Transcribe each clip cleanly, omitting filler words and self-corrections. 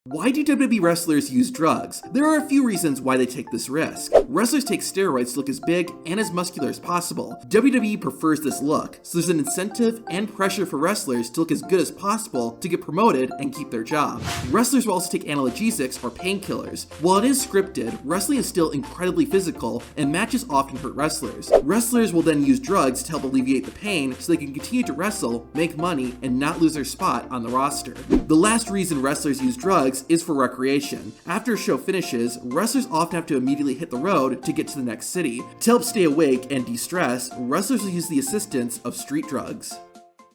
Why do WWE wrestlers use drugs? There are a few reasons why they take this risk. Wrestlers take steroids to look as big and as muscular as possible. WWE prefers this look, so there's an incentive and pressure for wrestlers to look as good as possible to get promoted and keep their job. Wrestlers will also take analgesics or painkillers. While it is scripted, wrestling is still incredibly physical and matches often hurt wrestlers. Wrestlers will then use drugs to help alleviate the pain so they can continue to wrestle, make money, and not lose their spot on the roster. The last reason wrestlers use drugs is for recreation. After a show finishes, wrestlers often have to immediately hit the road to get to the next city. To help stay awake and de-stress, wrestlers will use the assistance of street drugs.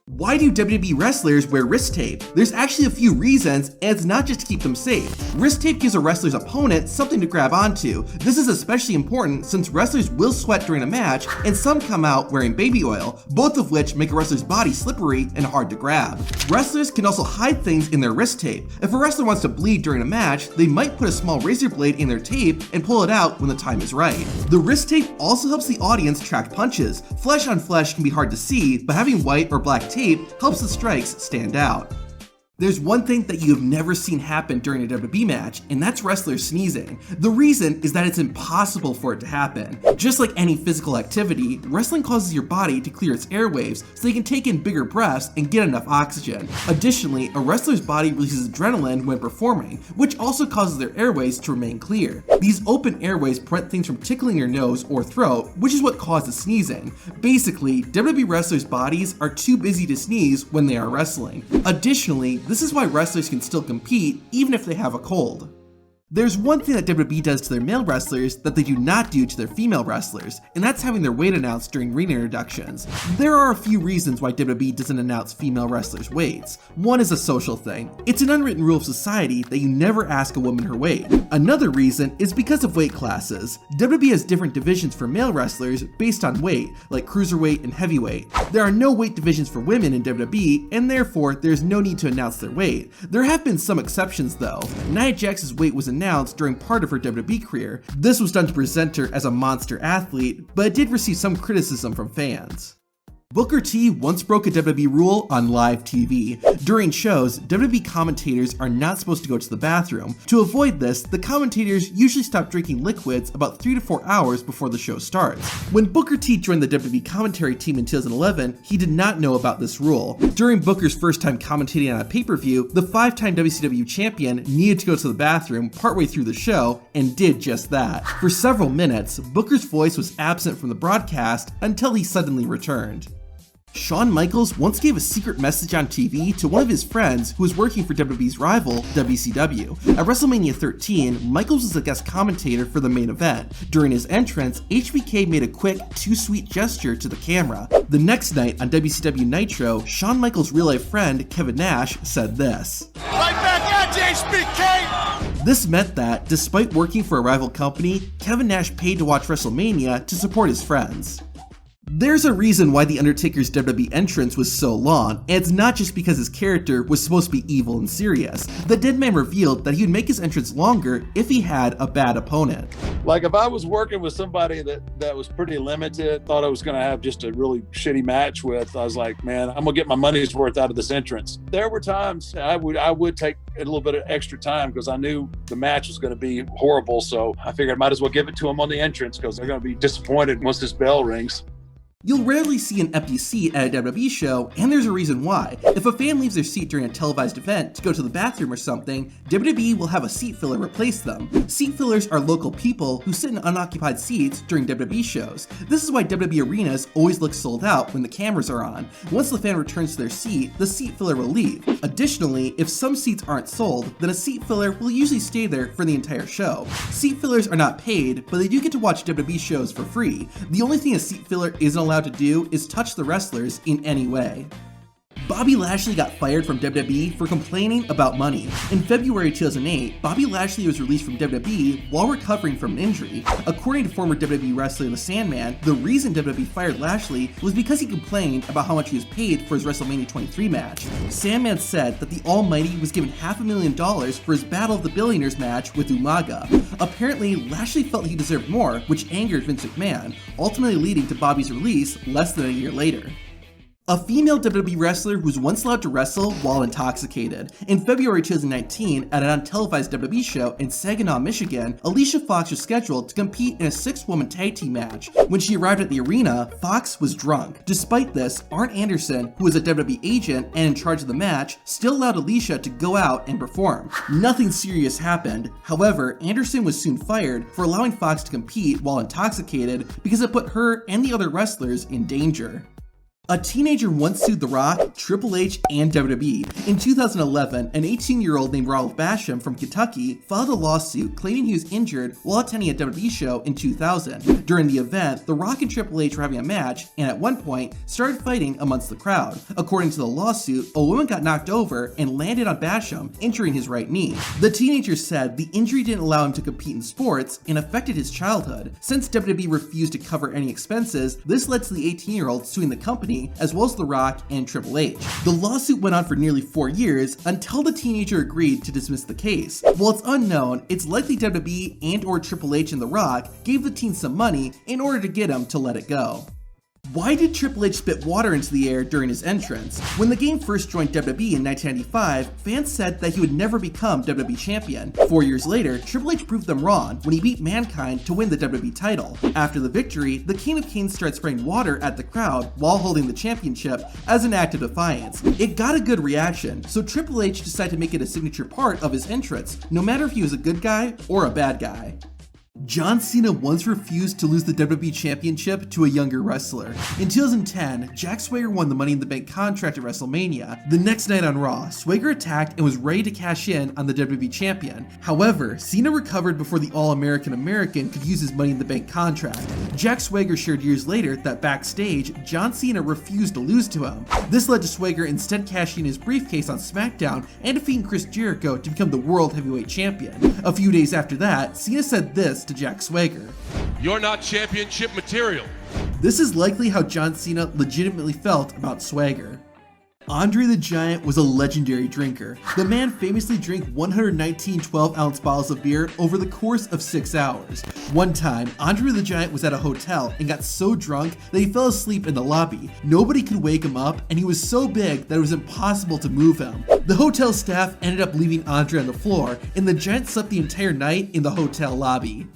Why do WWE wrestlers wear wrist tape? There's actually a few reasons, and it's not just to keep them safe. Wrist tape gives a wrestler's opponent something to grab onto. This is especially important since wrestlers will sweat during a match, and some come out wearing baby oil, both of which make a wrestler's body slippery and hard to grab. Wrestlers can also hide things in their wrist tape. If a wrestler wants to bleed during a match, they might put a small razor blade in their tape and pull it out when the time is right. The wrist tape also helps the audience track punches. Flesh on flesh can be hard to see, but having white or black tape helps the strikes stand out. There's one thing that you have never seen happen during a WWE match, and that's wrestlers sneezing. The reason is that it's impossible for it to happen. Just like any physical activity, wrestling causes your body to clear its airwaves so they can take in bigger breaths and get enough oxygen. Additionally, a wrestler's body releases adrenaline when performing, which also causes their airways to remain clear. These open airways prevent things from tickling your nose or throat, which is what causes sneezing. Basically, WWE wrestlers' bodies are too busy to sneeze when they are wrestling. Additionally, this is why wrestlers can still compete even if they have a cold. There's one thing that WWE does to their male wrestlers that they do not do to their female wrestlers, and that's having their weight announced during ring introductions. There are a few reasons why WWE doesn't announce female wrestlers' weights. One is a social thing. It's an unwritten rule of society that you never ask a woman her weight. Another reason is because of weight classes. WWE has different divisions for male wrestlers based on weight, like cruiserweight and heavyweight. There are no weight divisions for women in WWE, and therefore there's no need to announce their weight. There have been some exceptions though. Nia Jax's weight was announced during part of her WWE career. This was done to present her as a monster athlete, but it did receive some criticism from fans. Booker T once broke a WWE rule on live TV. During shows, WWE commentators are not supposed to go to the bathroom. To avoid this, the commentators usually stop drinking liquids about 3 to 4 hours before the show starts. When Booker T joined the WWE commentary team in 2011, he did not know about this rule. During Booker's first time commentating on a pay-per-view, the 5-time WCW champion needed to go to the bathroom partway through the show and did just that. For several minutes, Booker's voice was absent from the broadcast until he suddenly returned. Shawn Michaels once gave a secret message on TV to one of his friends who was working for WWE's rival, WCW. At WrestleMania 13, Michaels was a guest commentator for the main event. During his entrance, HBK made a quick, too sweet gesture to the camera. The next night on WCW Nitro, Shawn Michaels' real-life friend, Kevin Nash, said this. Right back at you, HBK! This meant that, despite working for a rival company, Kevin Nash paid to watch WrestleMania to support his friends. There's a reason why The Undertaker's WWE entrance was so long, and it's not just because his character was supposed to be evil and serious. The dead man revealed that he would make his entrance longer if he had a bad opponent. Like if I was working with somebody that was pretty limited, thought I was going to have just a really shitty match with, I was like, man, I'm going to get my money's worth out of this entrance. There were times I would take a little bit of extra time because I knew the match was going to be horrible, so I figured I might as well give it to them on the entrance because they're going to be disappointed once this bell rings. You'll rarely see an empty seat at a WWE show, and there's a reason why. If a fan leaves their seat during a televised event to go to the bathroom or something, WWE will have a seat filler replace them. Seat fillers are local people who sit in unoccupied seats during WWE shows. This is why WWE arenas always look sold out when the cameras are on. Once the fan returns to their seat, the seat filler will leave. Additionally, if some seats aren't sold, then a seat filler will usually stay there for the entire show. Seat fillers are not paid, but they do get to watch WWE shows for free. The only thing a seat filler isn't allowed to do is touch the wrestlers in any way. Bobby Lashley got fired from WWE for complaining about money. In February 2008, Bobby Lashley was released from WWE while recovering from an injury. According to former WWE wrestler The Sandman, the reason WWE fired Lashley was because he complained about how much he was paid for his WrestleMania 23 match. Sandman said that the Almighty was given $500,000 for his Battle of the Billionaires match with Umaga. Apparently, Lashley felt he deserved more, which angered Vince McMahon, ultimately leading to Bobby's release less than a year later. A female WWE wrestler who was once allowed to wrestle while intoxicated. In February 2019, at an untelevised WWE show in Saginaw, Michigan, Alicia Fox was scheduled to compete in a 6-woman tag team match. When she arrived at the arena, Fox was drunk. Despite this, Arn Anderson, who was a WWE agent and in charge of the match, still allowed Alicia to go out and perform. Nothing serious happened. However, Anderson was soon fired for allowing Fox to compete while intoxicated because it put her and the other wrestlers in danger. A teenager once sued The Rock, Triple H, and WWE. In 2011, an 18-year-old named Ralph Basham from Kentucky filed a lawsuit claiming he was injured while attending a WWE show in 2000. During the event, The Rock and Triple H were having a match and at one point started fighting amongst the crowd. According to the lawsuit, a woman got knocked over and landed on Basham, injuring his right knee. The teenager said the injury didn't allow him to compete in sports and affected his childhood. Since WWE refused to cover any expenses, this led to the 18-year-old suing the company as well as The Rock and Triple H. The lawsuit went on for nearly 4 years until the teenager agreed to dismiss the case. While it's unknown, it's likely WWE and/or Triple H and The Rock gave the teen some money in order to get him to let it go. Why did Triple H spit water into the air during his entrance? When the game first joined WWE in 1995, fans said that he would never become WWE Champion. 4 years later, Triple H proved them wrong when he beat Mankind to win the WWE title. After the victory, the King of Kings started spraying water at the crowd while holding the championship as an act of defiance. It got a good reaction, so Triple H decided to make it a signature part of his entrance, no matter if he was a good guy or a bad guy. John Cena once refused to lose the WWE Championship to a younger wrestler. In 2010, Jack Swagger won the Money in the Bank contract at WrestleMania. The next night on Raw, Swagger attacked and was ready to cash in on the WWE Champion. However, Cena recovered before the All-American American could use his Money in the Bank contract. Jack Swagger shared years later that backstage, John Cena refused to lose to him. This led to Swagger instead cashing his briefcase on SmackDown and defeating Chris Jericho to become the World Heavyweight Champion. A few days after that, Cena said this to Jack Swagger: "You're not championship material." This is likely how John Cena legitimately felt about Swagger. Andre the Giant was a legendary drinker. The man famously drank 119 12-ounce bottles of beer over the course of 6 hours. One time, Andre the Giant was at a hotel and got so drunk that he fell asleep in the lobby. Nobody could wake him up, and he was so big that it was impossible to move him. The hotel staff ended up leaving Andre on the floor, and the Giant slept the entire night in the hotel lobby.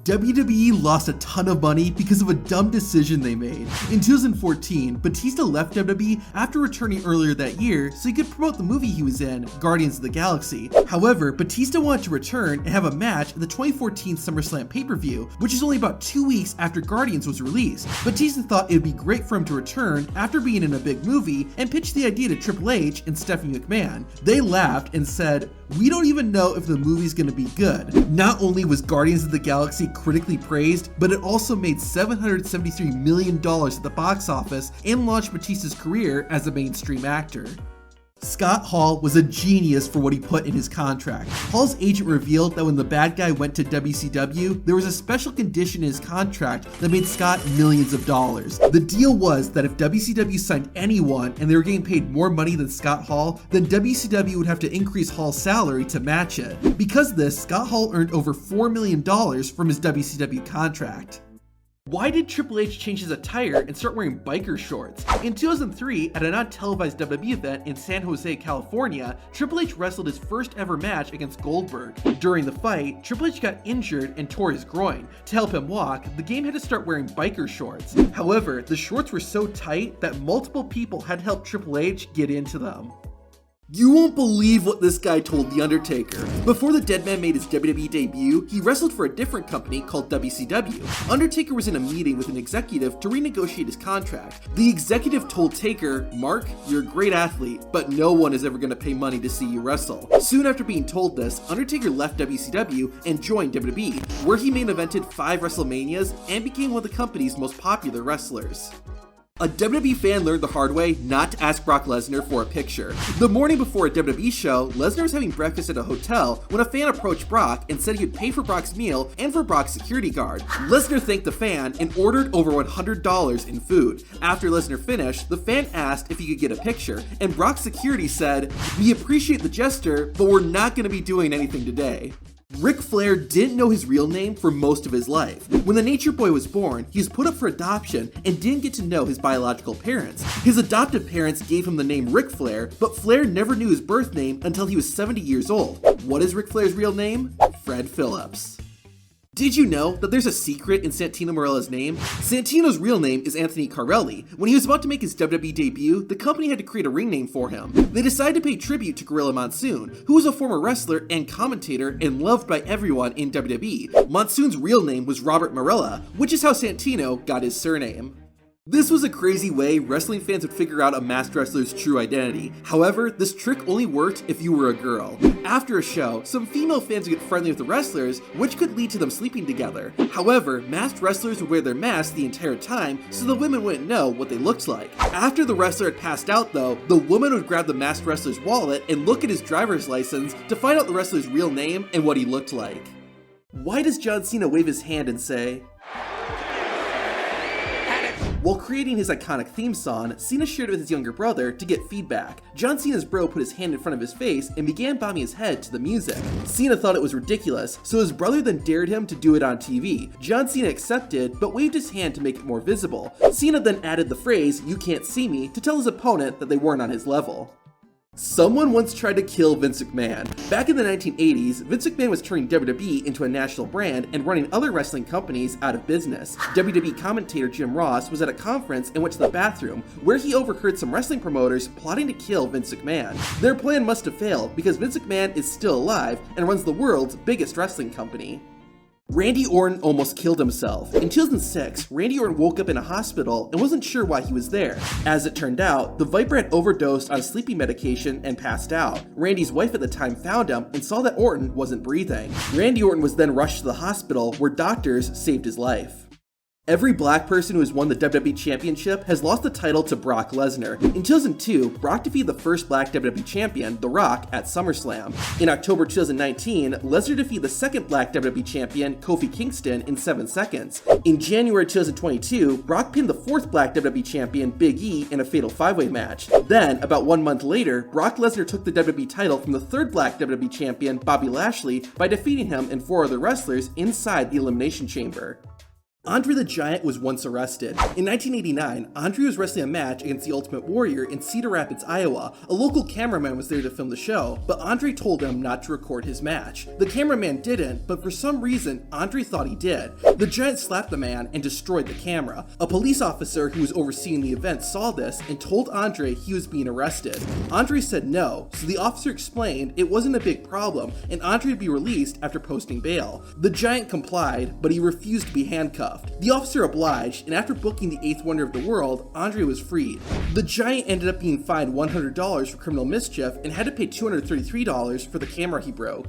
WWE lost a ton of money because of a dumb decision they made. In 2014, Batista left WWE after returning earlier that year so he could promote the movie he was in, Guardians of the Galaxy. However, Batista wanted to return and have a match at the 2014 SummerSlam pay-per-view, which is only about 2 weeks after Guardians was released. Batista thought it would be great for him to return after being in a big movie and pitched the idea to Triple H and Stephanie McMahon. They laughed and said, "We don't even know if the movie's gonna be good." Not only was Guardians of the Galaxy critically praised, but it also made $773 million at the box office and launched Batista's career as a mainstream actor. Scott Hall was a genius for what he put in his contract. Hall's agent revealed that when the bad guy went to WCW, there was a special condition in his contract that made Scott millions of dollars. The deal was that if WCW signed anyone and they were getting paid more money than Scott Hall, then WCW would have to increase Hall's salary to match it. Because of this, Scott Hall earned over $4 million from his WCW contract. Why did Triple H change his attire and start wearing biker shorts? In 2003, at an untelevised WWE event in San Jose, California, Triple H wrestled his first ever match against Goldberg. During the fight, Triple H got injured and tore his groin. To help him walk, the game had to start wearing biker shorts. However, the shorts were so tight that multiple people had to help Triple H get into them. You won't believe what this guy told The Undertaker. Before the dead man made his WWE debut, he wrestled for a different company called WCW. Undertaker was in a meeting with an executive to renegotiate his contract. The executive told Taker, "Mark, you're a great athlete, but no one is ever going to pay money to see you wrestle." Soon after being told this, Undertaker left WCW and joined WWE, where he main evented 5 WrestleManias and became one of the company's most popular wrestlers. A WWE fan learned the hard way not to ask Brock Lesnar for a picture. The morning before a WWE show, Lesnar was having breakfast at a hotel when a fan approached Brock and said he would pay for Brock's meal and for Brock's security guard. Lesnar thanked the fan and ordered over $100 in food. After Lesnar finished, the fan asked if he could get a picture, and Brock's security said, "We appreciate the gesture, but we're not going to be doing anything today." Ric Flair didn't know his real name for most of his life. When the Nature Boy was born, he was put up for adoption and didn't get to know his biological parents. His adoptive parents gave him the name Ric Flair, but Flair never knew his birth name until he was 70 years old. What is Ric Flair's real name? Fred Phillips. Did you know that there's a secret in Santino Marella's name? Santino's real name is Anthony Carelli. When he was about to make his WWE debut, the company had to create a ring name for him. They decided to pay tribute to Gorilla Monsoon, who was a former wrestler and commentator and loved by everyone in WWE. Monsoon's real name was Robert Marella, which is how Santino got his surname. This was a crazy way wrestling fans would figure out a masked wrestler's true identity. However, this trick only worked if you were a girl. After a show, some female fans would get friendly with the wrestlers, which could lead to them sleeping together. However, masked wrestlers would wear their masks the entire time, so the women wouldn't know what they looked like. After the wrestler had passed out though, the woman would grab the masked wrestler's wallet and look at his driver's license to find out the wrestler's real name and what he looked like. Why does John Cena wave his hand and say, while creating his iconic theme song, Cena shared it with his younger brother to get feedback. John Cena's bro put his hand in front of his face and began bobbing his head to the music. Cena thought it was ridiculous, so his brother then dared him to do it on TV. John Cena accepted, but waved his hand to make it more visible. Cena then added the phrase, "You can't see me," to tell his opponent that they weren't on his level. Someone once tried to kill Vince McMahon. Back in the 1980s, Vince McMahon was turning WWE into a national brand and running other wrestling companies out of business. WWE commentator Jim Ross was at a conference and went to the bathroom, where he overheard some wrestling promoters plotting to kill Vince McMahon. Their plan must have failed because Vince McMahon is still alive and runs the world's biggest wrestling company. Randy Orton almost killed himself. In 2006, Randy Orton woke up in a hospital and wasn't sure why he was there. As it turned out, the Viper had overdosed on a sleeping medication and passed out. Randy's wife at the time found him and saw that Orton wasn't breathing. Randy Orton was then rushed to the hospital where doctors saved his life. Every black person who has won the WWE Championship has lost the title to Brock Lesnar. In 2002, Brock defeated the first black WWE champion, The Rock, at SummerSlam. In October 2019, Lesnar defeated the second black WWE champion, Kofi Kingston, in 7 seconds. In January 2022, Brock pinned the fourth black WWE champion, Big E, in a fatal 5-way match. Then, about 1 month later, Brock Lesnar took the WWE title from the third black WWE champion, Bobby Lashley, by defeating him and 4 other wrestlers inside the Elimination Chamber. Andre the Giant was once arrested. In 1989, Andre was wrestling a match against the Ultimate Warrior in Cedar Rapids, Iowa. A local cameraman was there to film the show, but Andre told him not to record his match. The cameraman didn't, but for some reason, Andre thought he did. The Giant slapped the man and destroyed the camera. A police officer who was overseeing the event saw this and told Andre he was being arrested. Andre said no, so the officer explained it wasn't a big problem and Andre would be released after posting bail. The Giant complied, but he refused to be handcuffed. The officer obliged, and after booking the 8th wonder of the world, Andre was freed. The Giant ended up being fined $100 for criminal mischief and had to pay $233 for the camera he broke.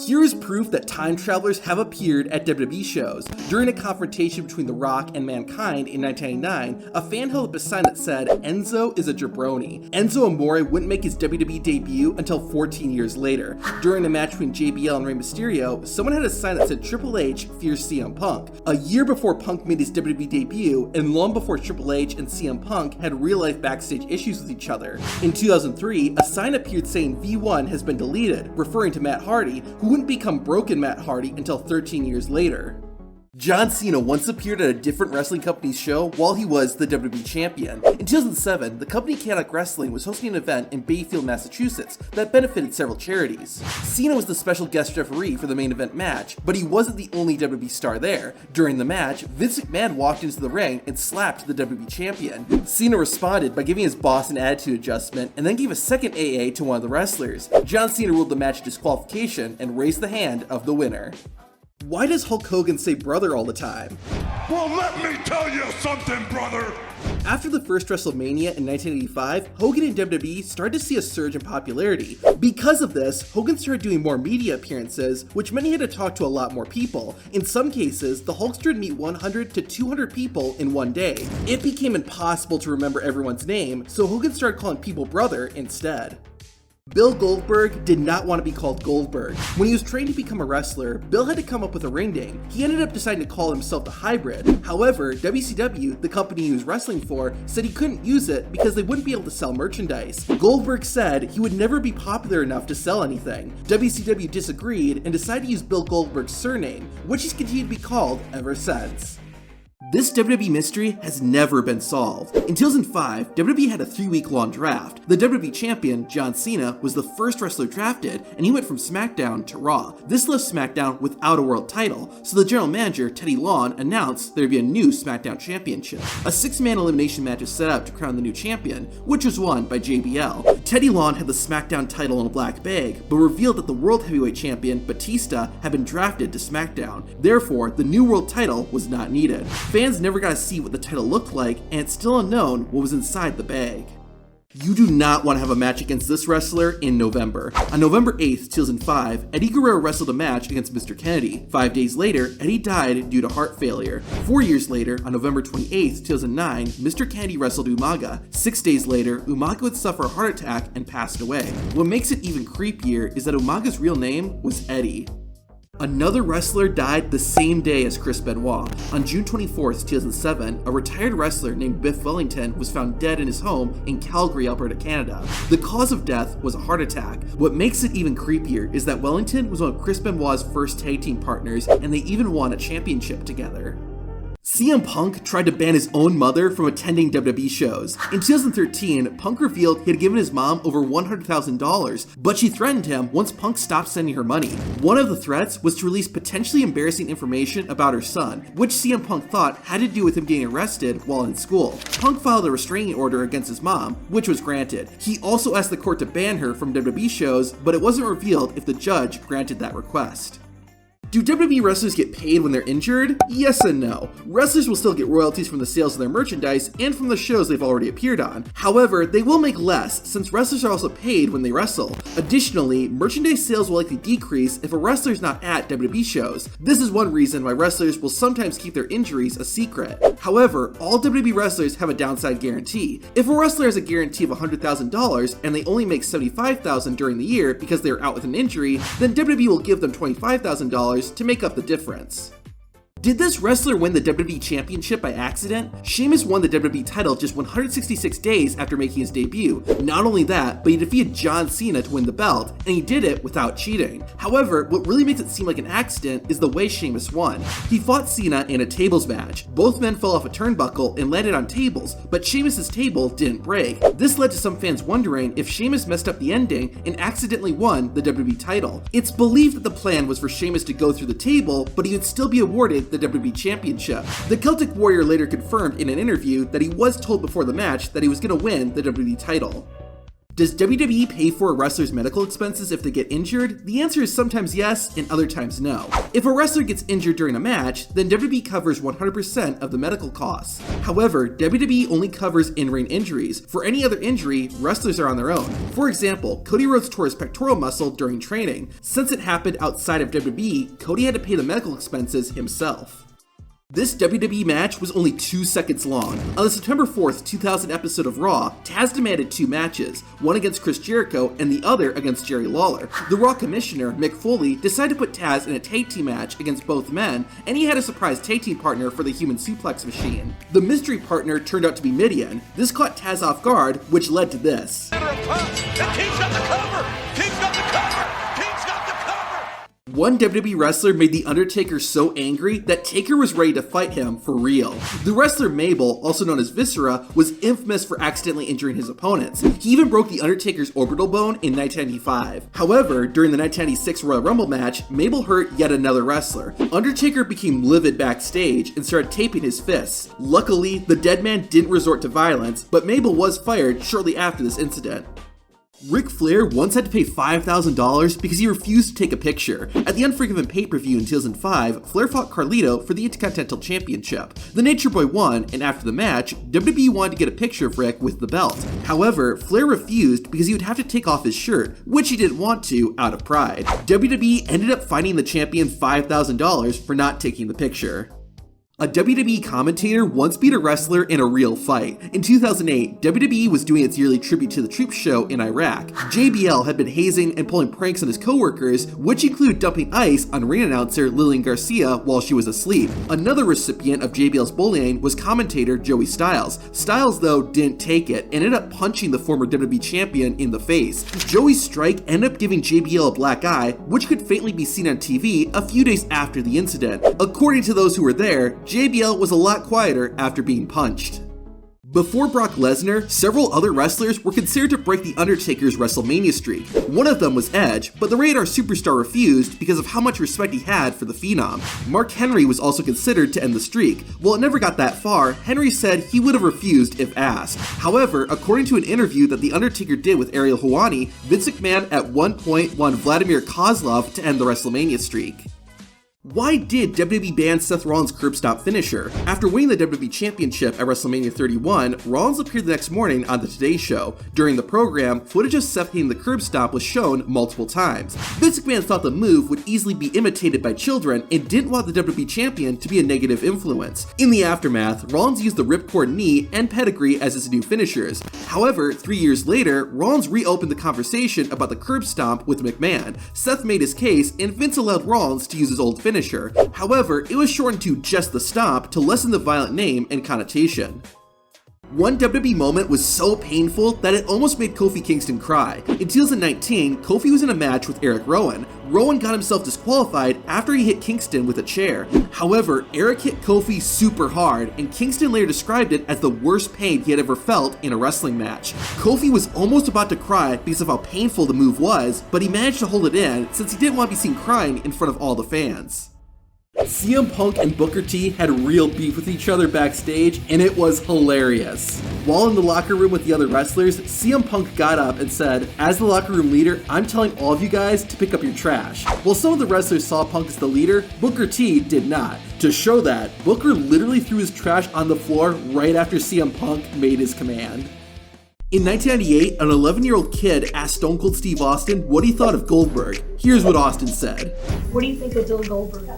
Here is proof that time travelers have appeared at WWE shows. During a confrontation between The Rock and Mankind in 1999, a fan held up a sign that said, "Enzo is a jabroni." Enzo Amore wouldn't make his WWE debut until 14 years later. During a match between JBL and Rey Mysterio, someone had a sign that said Triple H fears CM Punk. A year before Punk made his WWE debut, and long before Triple H and CM Punk had real-life backstage issues with each other. In 2003, a sign appeared saying V1 has been deleted, referring to Matt Hardy, who wouldn't become Broken Matt Hardy until 13 years later. John Cena once appeared at a different wrestling company's show while he was the WWE champion. In 2007, the company Chaotic Wrestling was hosting an event in Bayfield, Massachusetts that benefited several charities. Cena was the special guest referee for the main event match, but he wasn't the only WWE star there. During the match, Vince McMahon walked into the ring and slapped the WWE champion. Cena responded by giving his boss an attitude adjustment and then gave a second AA to one of the wrestlers. John Cena ruled the match disqualification and raised the hand of the winner. Why does Hulk Hogan say brother all the time? Well, let me tell you something, brother! After the first WrestleMania in 1985, Hogan and WWE started to see a surge in popularity. Because of this, Hogan started doing more media appearances, which meant he had to talk to a lot more people. In some cases, the Hulkster would meet 100 to 200 people in one day. It became impossible to remember everyone's name, so Hogan started calling people brother instead. Bill Goldberg did not want to be called Goldberg. When he was trained to become a wrestler, Bill had to come up with a ring name. He ended up deciding to call himself the Hybrid. However, WCW, the company he was wrestling for, said he couldn't use it because they wouldn't be able to sell merchandise. Goldberg said he would never be popular enough to sell anything. WCW disagreed and decided to use Bill Goldberg's surname, which he's continued to be called ever since. This WWE mystery has never been solved. In 2005, WWE had a 3-week-long draft. The WWE champion, John Cena, was the first wrestler drafted, and he went from SmackDown to Raw. This left SmackDown without a world title, so the general manager, Teddy Long, announced there would be a new SmackDown championship. A 6-man elimination match was set up to crown the new champion, which was won by JBL. Teddy Long had the SmackDown title in a black bag, but revealed that the World Heavyweight Champion, Batista, had been drafted to SmackDown. Therefore, the new world title was not needed. Fans never got to see what the title looked like, and it's still unknown what was inside the bag. You do not want to have a match against this wrestler in November. On November 8th, 2005, Eddie Guerrero wrestled a match against Mr. Kennedy. 5 days later, Eddie died due to heart failure. 4 years later, on November 28th, 2009, Mr. Kennedy wrestled Umaga. 6 days later, Umaga would suffer a heart attack and passed away. What makes it even creepier is that Umaga's real name was Eddie. Another wrestler died the same day as Chris Benoit. On June 24, 2007, a retired wrestler named Biff Wellington was found dead in his home in Calgary, Alberta, Canada. The cause of death was a heart attack. What makes it even creepier is that Wellington was one of Chris Benoit's first tag team partners, and they even won a championship together. CM Punk tried to ban his own mother from attending WWE shows. In 2013, Punk revealed he had given his mom over $100,000, but she threatened him once Punk stopped sending her money. One of the threats was to release potentially embarrassing information about her son, which CM Punk thought had to do with him getting arrested while in school. Punk filed a restraining order against his mom, which was granted. He also asked the court to ban her from WWE shows, but it wasn't revealed if the judge granted that request. Do WWE wrestlers get paid when they're injured? Yes and no. Wrestlers will still get royalties from the sales of their merchandise and from the shows they've already appeared on. However, they will make less since wrestlers are also paid when they wrestle. Additionally, merchandise sales will likely decrease if a wrestler is not at WWE shows. This is one reason why wrestlers will sometimes keep their injuries a secret. However, all WWE wrestlers have a downside guarantee. If a wrestler has a guarantee of $100,000 and they only make $75,000 during the year because they're out with an injury, then WWE will give them $25,000 to make up the difference. Did this wrestler win the WWE Championship by accident? Sheamus won the WWE title just 166 days after making his debut. Not only that, but he defeated John Cena to win the belt, and he did it without cheating. However, what really makes it seem like an accident is the way Sheamus won. He fought Cena in a tables match. Both men fell off a turnbuckle and landed on tables, but Sheamus' table didn't break. This led to some fans wondering if Sheamus messed up the ending and accidentally won the WWE title. It's believed that the plan was for Sheamus to go through the table, but he would still be awarded the WWE Championship. The Celtic Warrior later confirmed in an interview that he was told before the match that he was going to win the WWE title. Does WWE pay for a wrestler's medical expenses if they get injured? The answer is sometimes yes and other times no. If a wrestler gets injured during a match, then WWE covers 100% of the medical costs. However, WWE only covers in-ring injuries. For any other injury, wrestlers are on their own. For example, Cody Rhodes tore his pectoral muscle during training. Since it happened outside of WWE, Cody had to pay the medical expenses himself. This WWE match was only 2 seconds long. On the September 4th, 2000 episode of Raw, Taz demanded 2 matches, one against Chris Jericho and the other against Jerry Lawler. The Raw commissioner, Mick Foley, decided to put Taz in a tag team match against both men, and he had a surprise tag team partner for the human suplex machine. The mystery partner turned out to be Midian. This caught Taz off guard, which led to this. One WWE wrestler made The Undertaker so angry that Taker was ready to fight him for real. The wrestler Mabel, also known as Viscera, was infamous for accidentally injuring his opponents. He even broke The Undertaker's orbital bone in 1995. However, during the 1996 Royal Rumble match, Mabel hurt yet another wrestler. Undertaker became livid backstage and started taping his fists. Luckily, the dead man didn't resort to violence, but Mabel was fired shortly after this incident. Ric Flair once had to pay $5,000 because he refused to take a picture. At the Unforgiven pay-per-view in 2005, Flair fought Carlito for the Intercontinental Championship. The Nature Boy won, and after the match, WWE wanted to get a picture of Ric with the belt. However, Flair refused because he would have to take off his shirt, which he didn't want to out of pride. WWE ended up fining the champion $5,000 for not taking the picture. A WWE commentator once beat a wrestler in a real fight. In 2008, WWE was doing its yearly tribute to the troops show in Iraq. JBL had been hazing and pulling pranks on his coworkers, which included dumping ice on ring announcer Lillian Garcia while she was asleep. Another recipient of JBL's bullying was commentator Joey Styles. Styles, though, didn't take it and ended up punching the former WWE champion in the face. Joey's strike ended up giving JBL a black eye, which could faintly be seen on TV a few days after the incident. According to those who were there, JBL was a lot quieter after being punched. Before Brock Lesnar, several other wrestlers were considered to break the Undertaker's WrestleMania streak. One of them was Edge, but the Radar superstar refused because of how much respect he had for the Phenom. Mark Henry was also considered to end the streak. While it never got that far, Henry said he would have refused if asked. However, according to an interview that The Undertaker did with Ariel Helwani, Vince McMahon at one point wanted Vladimir Kozlov to end the WrestleMania streak. Why did WWE ban Seth Rollins' curb stop finisher? After winning the WWE Championship at WrestleMania 31, Rollins appeared the next morning on The Today Show. During the program, footage of Seth hitting the curb stop was shown multiple times. Vince McMahon thought the move would easily be imitated by children and didn't want the WWE Champion to be a negative influence. In the aftermath, Rollins used the ripcord knee and pedigree as his new finishers. However, 3 years later, Rollins reopened the conversation about the curb stomp with McMahon. Seth made his case, and Vince allowed Rollins to use his old finisher. However, it was shortened to just the stomp to lessen the violent name and connotation. One WWE moment was so painful that it almost made Kofi Kingston cry. In 2019, Kofi was in a match with Eric Rowan. Rowan got himself disqualified after he hit Kingston with a chair. However, Eric hit Kofi super hard, and Kingston later described it as the worst pain he had ever felt in a wrestling match. Kofi was almost about to cry because of how painful the move was, but he managed to hold it in since he didn't want to be seen crying in front of all the fans. CM Punk and Booker T had real beef with each other backstage, and it was hilarious. While in the locker room with the other wrestlers, CM Punk got up and said, "As the locker room leader, I'm telling all of you guys to pick up your trash." While some of the wrestlers saw Punk as the leader, Booker T did not. To show that, Booker literally threw his trash on the floor right after CM Punk made his command. In 1998, an 11-year-old kid asked Stone Cold Steve Austin what he thought of Goldberg. Here's what Austin said. "What do you think of Dylan Goldberg?"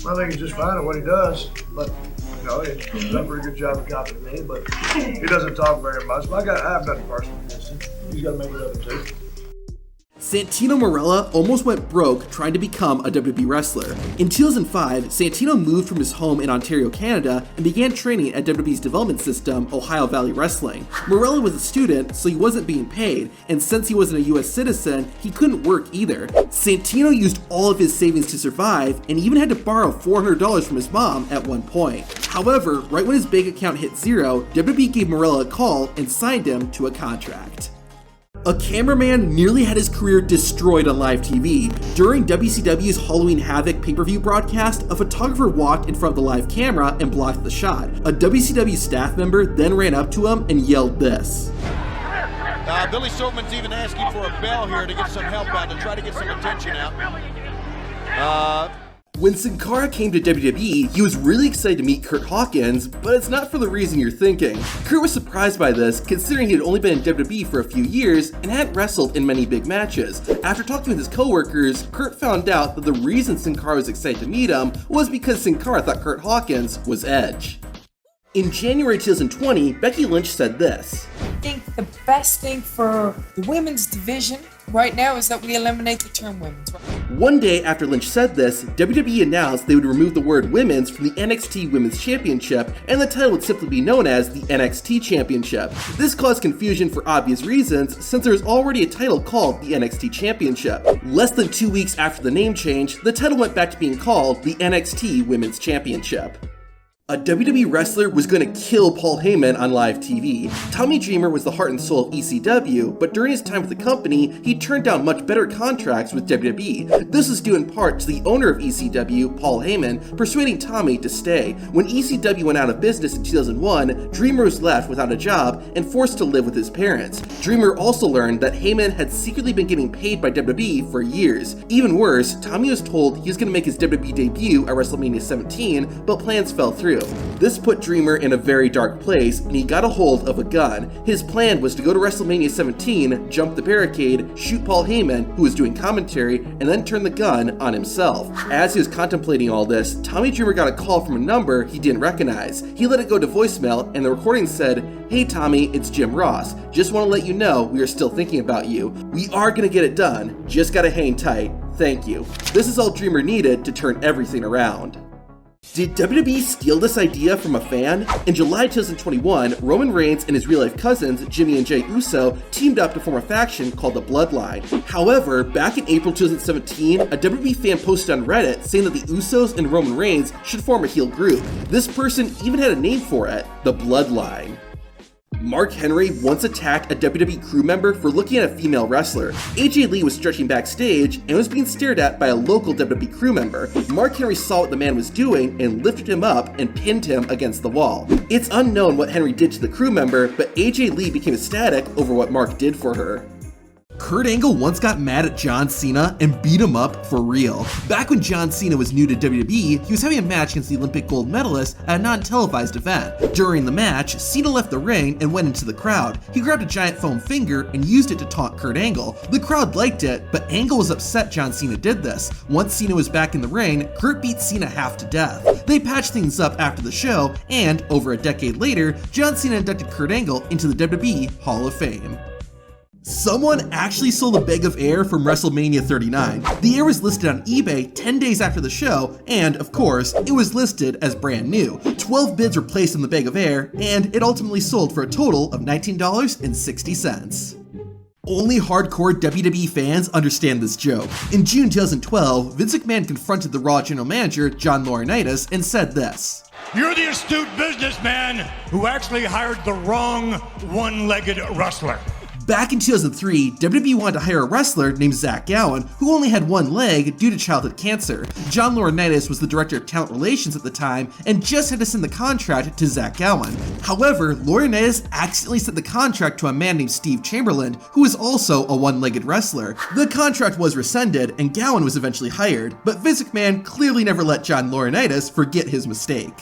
I think he's just fine at what he does, but he's done a pretty good job of copying me, but he doesn't talk very much. But I have nothing personal against him. He's got to make it up too. Santino Marella almost went broke trying to become a WWE wrestler. In 2005, Santino moved from his home in Ontario, Canada, and began training at WWE's development system, Ohio Valley Wrestling. Marella was a student, so he wasn't being paid, and since he wasn't a US citizen, he couldn't work either. Santino used all of his savings to survive, and even had to borrow $400 from his mom at one point. However, right when his bank account hit zero, WWE gave Marella a call and signed him to a contract. A cameraman nearly had his career destroyed on live TV. During WCW's Halloween Havoc pay-per-view broadcast, a photographer walked in front of the live camera and blocked the shot. A WCW staff member then ran up to him and yelled this. Billy Silverman's even asking for a bell here to get some help out, to try to get some attention out. When Sin Cara came to WWE, he was really excited to meet Curt Hawkins, but it's not for the reason you're thinking. Curt was surprised by this, considering he had only been in WWE for a few years and hadn't wrestled in many big matches. After talking with his coworkers, Curt found out that the reason Sin Cara was excited to meet him was because Sin Cara thought Curt Hawkins was Edge. In January 2020, Becky Lynch said this. I think the best thing for the women's division right now is that we eliminate the term women's. One day after Lynch said this, WWE announced they would remove the word women's from the NXT Women's Championship, and the title would simply be known as the NXT Championship. This caused confusion for obvious reasons, since there was already a title called the NXT Championship. Less than 2 weeks after the name change, the title went back to being called the NXT Women's Championship. A WWE wrestler was going to kill Paul Heyman on live TV. Tommy Dreamer was the heart and soul of ECW, but during his time with the company, he turned down much better contracts with WWE. This was due in part to the owner of ECW, Paul Heyman, persuading Tommy to stay. When ECW went out of business in 2001, Dreamer was left without a job and forced to live with his parents. Dreamer also learned that Heyman had secretly been getting paid by WWE for years. Even worse, Tommy was told he was going to make his WWE debut at WrestleMania 17, but plans fell through. roof. This put Dreamer in a very dark place, and he got a hold of a gun. His plan was to go to WrestleMania 17, jump the barricade, shoot Paul Heyman, who was doing commentary, and then turn the gun on himself. As he was contemplating all this, Tommy Dreamer got a call from a number he didn't recognize. He let it go to voicemail, and the recording said, "Hey Tommy, it's Jim Ross. Just want to let you know we are still thinking about you. We are gonna get it done. Just gotta hang tight. Thank you." This is all Dreamer needed to turn everything around. Did WWE steal this idea from a fan? In July 2021, Roman Reigns and his real-life cousins, Jimmy and Jey Uso, teamed up to form a faction called the Bloodline. However, back in April 2017, a WWE fan posted on Reddit saying that the Usos and Roman Reigns should form a heel group. This person even had a name for it, the Bloodline. Mark Henry once attacked a WWE crew member for looking at a female wrestler. AJ Lee was stretching backstage and was being stared at by a local WWE crew member. Mark Henry saw what the man was doing and lifted him up and pinned him against the wall. It's unknown what Henry did to the crew member, but AJ Lee became ecstatic over what Mark did for her. Kurt Angle once got mad at John Cena and beat him up for real. Back when John Cena was new to WWE, he was having a match against the Olympic gold medalist at a non-televised event. During the match, Cena left the ring and went into the crowd. He grabbed a giant foam finger and used it to taunt Kurt Angle. The crowd liked it, but Angle was upset John Cena did this. Once Cena was back in the ring, Kurt beat Cena half to death. They patched things up after the show, and over a decade later, John Cena inducted Kurt Angle into the WWE Hall of Fame. Someone actually sold a bag of air from WrestleMania 39. The air was listed on eBay 10 days after the show, and of course, it was listed as brand new. 12 bids were placed on the bag of air, and it ultimately sold for a total of $19.60. Only hardcore WWE fans understand this joke. In June 2012, Vince McMahon confronted the Raw general manager, John Laurinaitis, and said this. You're the astute businessman who actually hired the wrong one-legged wrestler. Back in 2003, WWE wanted to hire a wrestler named Zach Gowen, who only had one leg due to childhood cancer. John Laurinaitis was the director of talent relations at the time and just had to send the contract to Zach Gowen. However, Laurinaitis accidentally sent the contract to a man named Steve Chamberlain, who was also a one-legged wrestler. The contract was rescinded and Gowen was eventually hired, but Vince McMahon clearly never let John Laurinaitis forget his mistake.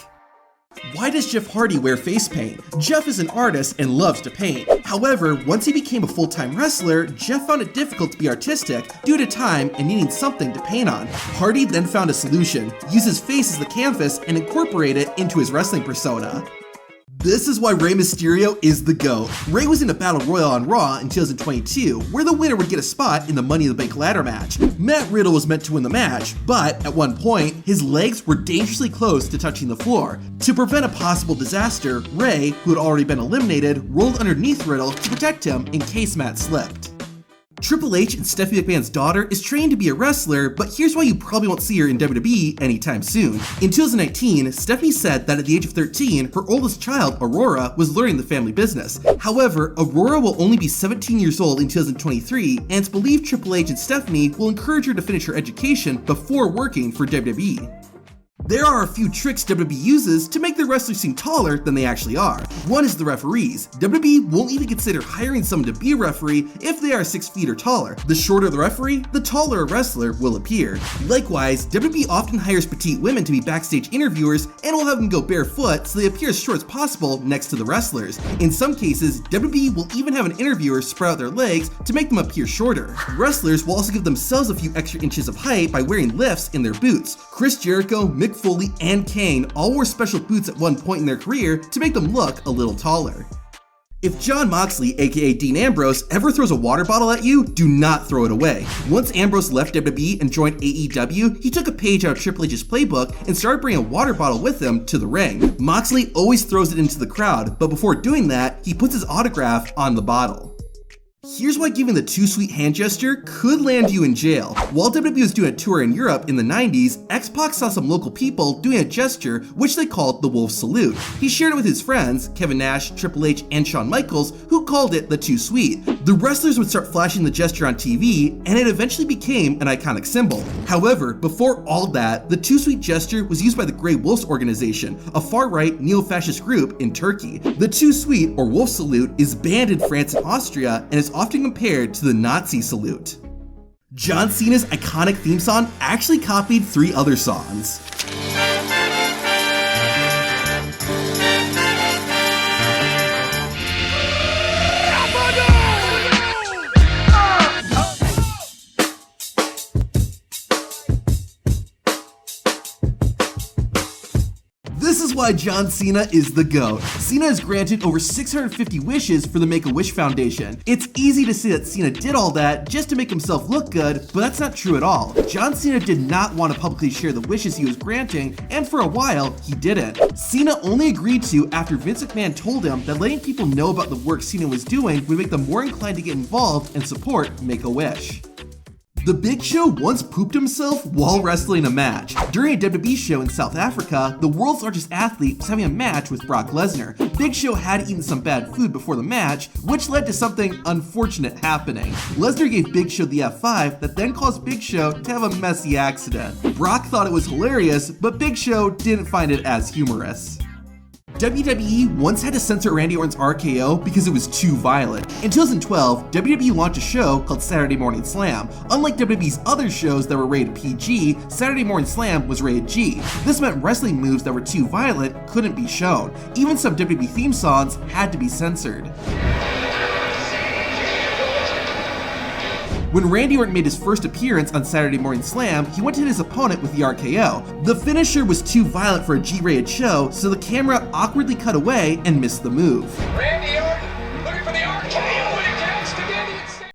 Why does Jeff Hardy wear face paint? Jeff is an artist and loves to paint. However, once he became a full-time wrestler, Jeff found it difficult to be artistic due to time and needing something to paint on. Hardy then found a solution: use his face as the canvas and incorporate it into his wrestling persona. This is why Rey Mysterio is the GOAT. Rey was in a battle royal on Raw in 2022, where the winner would get a spot in the Money in the Bank ladder match. Matt Riddle was meant to win the match, but at one point, his legs were dangerously close to touching the floor. To prevent a possible disaster, Rey, who had already been eliminated, rolled underneath Riddle to protect him in case Matt slipped. Triple H and Stephanie McMahon's daughter is trained to be a wrestler, but here's why you probably won't see her in WWE anytime soon. In 2019, Stephanie said that at the age of 13, her oldest child, Aurora, was learning the family business. However, Aurora will only be 17 years old in 2023, and it's believed Triple H and Stephanie will encourage her to finish her education before working for WWE. There are a few tricks WWE uses to make their wrestlers seem taller than they actually are. One is the referees. WWE won't even consider hiring someone to be a referee if they are 6 feet or taller. The shorter the referee, the taller a wrestler will appear. Likewise, WWE often hires petite women to be backstage interviewers and will have them go barefoot so they appear as short as possible next to the wrestlers. In some cases, WWE will even have an interviewer spread out their legs to make them appear shorter. Wrestlers will also give themselves a few extra inches of height by wearing lifts in their boots. Chris Jericho, Mick Foley, and Kane all wore special boots at one point in their career to make them look a little taller. If Jon Moxley, aka Dean Ambrose, ever throws a water bottle at you, do not throw it away. Once Ambrose left WWE and joined AEW, he took a page out of Triple H's playbook and started bringing a water bottle with him to the ring. Moxley always throws it into the crowd, but before doing that, he puts his autograph on the bottle. Here's why giving the too sweet hand gesture could land you in jail. While WWE was doing a tour in Europe in the 90s, X-Pac saw some local people doing a gesture which they called the Wolf Salute. He shared it with his friends, Kevin Nash, Triple H, and Shawn Michaels, who called it the too sweet. The wrestlers would start flashing the gesture on TV, and it eventually became an iconic symbol. However, before all that, the too sweet gesture was used by the Grey Wolves organization, a far-right neo-fascist group in Turkey. The too sweet, or Wolf Salute, is banned in France and Austria, and is often compared to the Nazi salute. John Cena's iconic theme song actually copied 3 other songs. is why John Cena is the GOAT. Cena has granted over 650 wishes for the Make-A-Wish Foundation. It's easy to say that Cena did all that just to make himself look good, but that's not true at all. John Cena did not want to publicly share the wishes he was granting, and for a while, he didn't. Cena only agreed to after Vince McMahon told him that letting people know about the work Cena was doing would make them more inclined to get involved and support Make-A-Wish. The Big Show once pooped himself while wrestling a match. During a WWE show in South Africa, the world's largest athlete was having a match with Brock Lesnar. Big Show had eaten some bad food before the match, which led to something unfortunate happening. Lesnar gave Big Show the F5 that then caused Big Show to have a messy accident. Brock thought it was hilarious, but Big Show didn't find it as humorous. WWE once had to censor Randy Orton's RKO because it was too violent. In 2012, WWE launched a show called Saturday Morning Slam. Unlike WWE's other shows that were rated PG, Saturday Morning Slam was rated G. This meant wrestling moves that were too violent couldn't be shown. Even some WWE theme songs had to be censored. When Randy Orton made his first appearance on Saturday Morning Slam, he went to hit his opponent with the RKO. The finisher was too violent for a G-rated show, so the camera awkwardly cut away and missed the move. Randy Orton